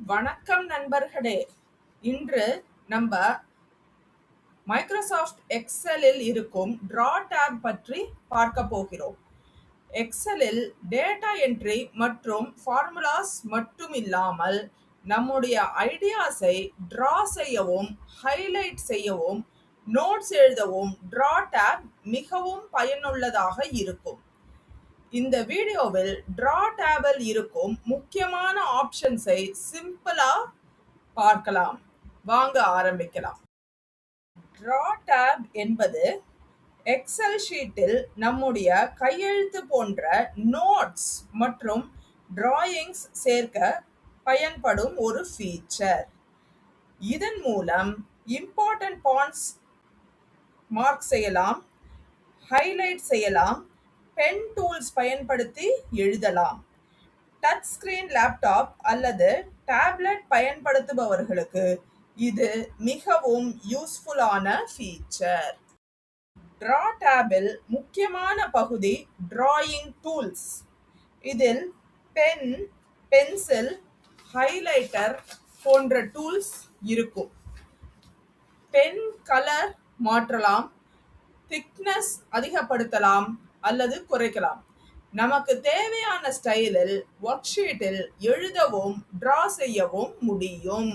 வணக்கம் நண்பர்களே. இன்று நம்ம மைக்ரோசாஃப்ட் எக்ஸலில் இருக்கும் டிரா டேப் பற்றி பார்க்க போகிறோம். எக்ஸலில் டேட்டா என்ட்ரி மற்றும் ஃபார்முலாஸ் மட்டும் இல்லாமல் நம்முடைய ஐடியாஸை டிரா செய்யவும், ஹைலைட் செய்யவும், நோட்ஸ் எழுதவும் டிரா டேப் மிகவும் பயனுள்ளதாக இருக்கும். இந்த வீடியோவில் டிரா டேபில் இருக்கும் முக்கியமான ஆப்ஷன்ஸை சிம்பிளா பார்க்கலாம். வாங்க ஆரம்பிக்கலாம். டிரா டேப் என்பது எக்ஸல் ஷீட்டில் நம்முடைய கையெழுத்து போன்ற நோட்ஸ் மற்றும் டிராயிங்ஸ் சேர்க்க பயன்படும் ஒரு ஃபீச்சர். இதன் மூலம் இம்பார்ட்டன்ட் பாயிண்ட்ஸ் மார்க் செய்யலாம், ஹைலைட் செய்யலாம், பென் டூல்ஸ் பயன்படுத்தி எழுதலாம். டச் ஸ்கிரீன் லேப்டாப் அல்லது டேப்லெட் பயன்படுத்துபவர்களுக்கு இது மிகவும் யூஸ்ஃபுல்லான ஃபீச்சர். டிரா டேபில் முக்கியமான பகுதி டிராயிங் டூல்ஸ். இதில் பென், பென்சில், ஹைலைட்டர் போன்ற டூல்ஸ் இருக்கும். பென் கலர் மாற்றலாம், திக்னஸ் அதிகப்படுத்தலாம் அல்லது குறைக்கலாம். நமக்கு தேவையான ஸ்டைலில் ஒர்க் ஷீட்டில் எழுதவும் டிரா செய்யவும் முடியும்.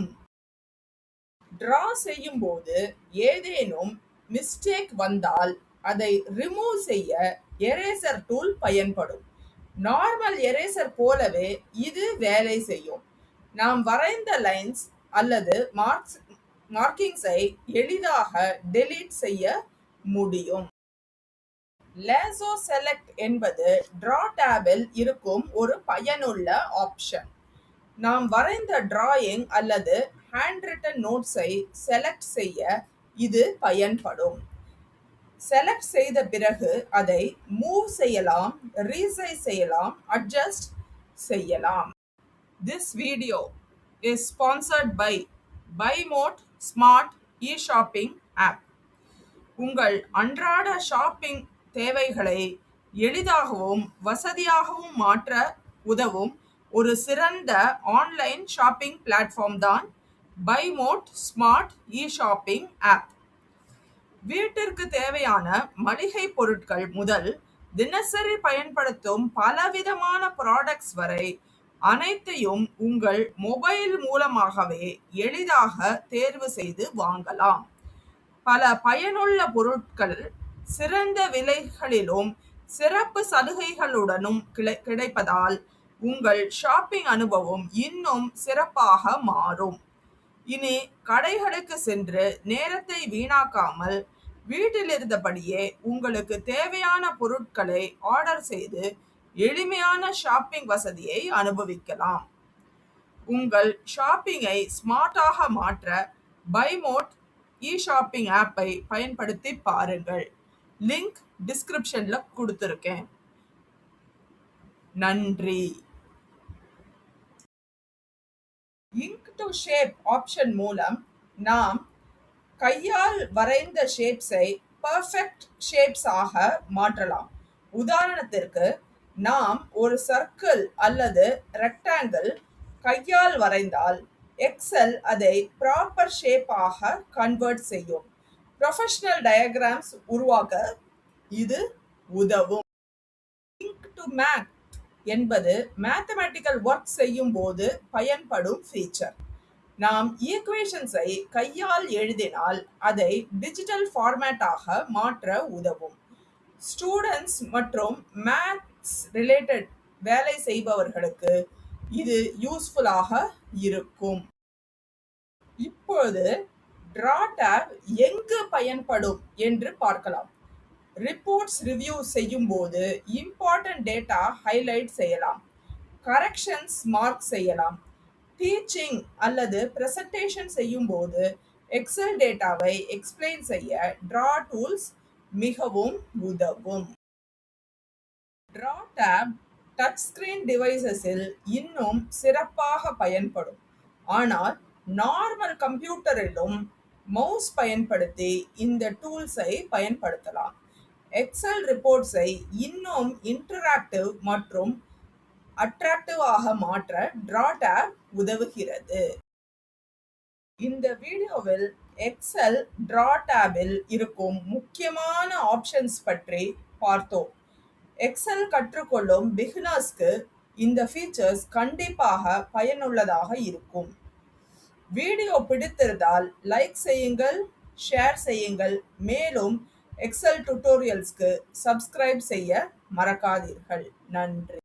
டிரா செய்யும் போது ஏதேனும் மிஸ்டேக் வந்தால் அதை ரிமூவ் செய்ய எரேசர் டூல் பயன்படும். நார்மல் எரேசர் போலவே இது வேலை செய்யும். நாம் வரைந்த லைன்ஸ் அல்லது மார்க்கிங்ஸை எளிதாக டெலீட் செய்ய முடியும். லேசோ செலக்ட் என்பது டிரா டேபில் இருக்கும் ஒரு பயனுள்ள ஆப்ஷன். நாம் வரைந்த டிராயிங் அல்லது ஹேண்ட் ரிட்டன் நோட்ஸை செலக்ட் செய்ய இது பயன்படும். செலக்ட் செய்த பிறகு அதை மூவ் செய்யலாம், ரீசைஸ் செய்யலாம், அட்ஜஸ்ட் செய்யலாம். This video is sponsored by BuyMode Smart e-shopping app. உங்கள் அன்றாட ஷாப்பிங் தேவைகளை எளிதாகவும் வசதியாகவும் மாற்ற உதவும் ஒரு சிறந்த ஆன்லைன் ஷாப்பிங் பிளாட்ஃபார்ம் தான் BuyMode ஸ்மார்ட் இ-ஷாப்பிங் ஆப். வீட்டிற்கு தேவையான மளிகை பொருட்கள் முதல் தினசரி பயன்படுத்தும் பலவிதமான ப்ராடக்ட்ஸ் வரை அனைத்தையும் உங்கள் மொபைல் மூலமாகவே எளிதாக தேர்வு செய்து வாங்கலாம். பல பயனுள்ள பொருட்கள் சிறந்த விலைகளிலும் சிறப்பு சலுகைகளுடனும் கிடைப்பதால் உங்கள் ஷாப்பிங் அனுபவம் இன்னும் சிறப்பாக மாறும். இனி கடைகளுக்கு சென்று நேரத்தை வீணாக்காமல் வீட்டில் இருந்தபடியே உங்களுக்கு தேவையான பொருட்களை ஆர்டர் செய்து எளிமையான ஷாப்பிங் வசதியை அனுபவிக்கலாம். உங்கள் ஷாப்பிங்கை ஸ்மார்ட்டாக மாற்ற BuyMode இ-ஷாப்பிங் ஆப்பை பயன்படுத்தி பாருங்கள். லிங்க் டிஸ்கிரிப்ஷன்ல கொடுத்திருக்கேன். நன்றி. இங்க் டு ஷேப் ஆப்ஷன் மூலம் நாம் கையால் வரைந்த ஷேப்ஸை பர்ஃபெக்ட் ஷேப்ஸ் ஆக மாற்றலாம். உதாரணத்திற்கு, நாம் ஒரு சர்க்கிள் அல்லது ரெக்டாங்கிள் கையால் வரைந்தால் எக்ஸல் அதை ப்ராப்பர் ஷேப்பாக கன்வெர்ட் செய்யும். ப்ரொஃபஷனல் டயக்ராம்ஸ் உருவாக்க இது உதவும். இங்க் டு மேத் என்பது மேத்தமேட்டிக்கல் ஒர்க் செய்யும் போது பயன்படும் ஃபீச்சர். நாம் ஈக்குவேஷன்ஸை கையால் எழுதினால் அதை டிஜிட்டல் ஃபார்மேட்டாக மாற்ற உதவும். ஸ்டூடெண்ட்ஸ் மற்றும் மேத்ஸ் ரிலேட்டட் வேலை செய்பவர்களுக்கு இது யூஸ்ஃபுல்லாக இருக்கும். இப்போது டிரா டேப் எங்கு பயன்படும் என்று பார்க்கலாம். ரிப்போர்ட்ஸ் ரிவ்யூ செய்யும் போது இம்பார்ட்டன்ட் டேட்டா ஹைலைட் செய்யலாம், கரெக்ஷன்ஸ் மார்க் செய்யலாம். டீச்சிங் அல்லது பிரசன்டேஷன் செய்யும் போது எக்ஸல் டேட்டாவை எக்ஸ்பிளைன் செய்ய டிரா டூல்ஸ் மிகவும் உதவும். டிரா டேப் டச் ஸ்கிரீன் டிவைசஸில் இன்னும் சிறப்பாக பயன்படும். ஆனால் நார்மல் கம்ப்யூட்டரிலும் மவுஸ் பயன்படுத்தி இந்த டூல்ஸை பயன்படுத்தலாம். எக்ஸல் ரிப்போர்ட்ஸை இன்னும் இன்டராக்டிவ் மற்றும் அட்ராக்டிவாக மாற்ற டிரா டேப் உதவுகிறது. இந்த வீடியோவில் எக்ஸல் டிரா டேபில் இருக்கும் முக்கியமான ஆப்ஷன்ஸ் பற்றி பார்த்தோம். எக்ஸல் கற்றுக்கொள்ளும் பிகினர்ஸ்க்கு இந்த ஃபீச்சர்ஸ் கண்டிப்பாக பயனுள்ளதாக இருக்கும். வீடியோ பிடித்திருந்தால் லைக் செய்யுங்கள், ஷேர் செய்யுங்கள். மேலும் எக்ஸல் டியூட்டோரியல்ஸ்க்கு சப்ஸ்கிரைப் செய்ய மறக்காதீர்கள். நன்றி.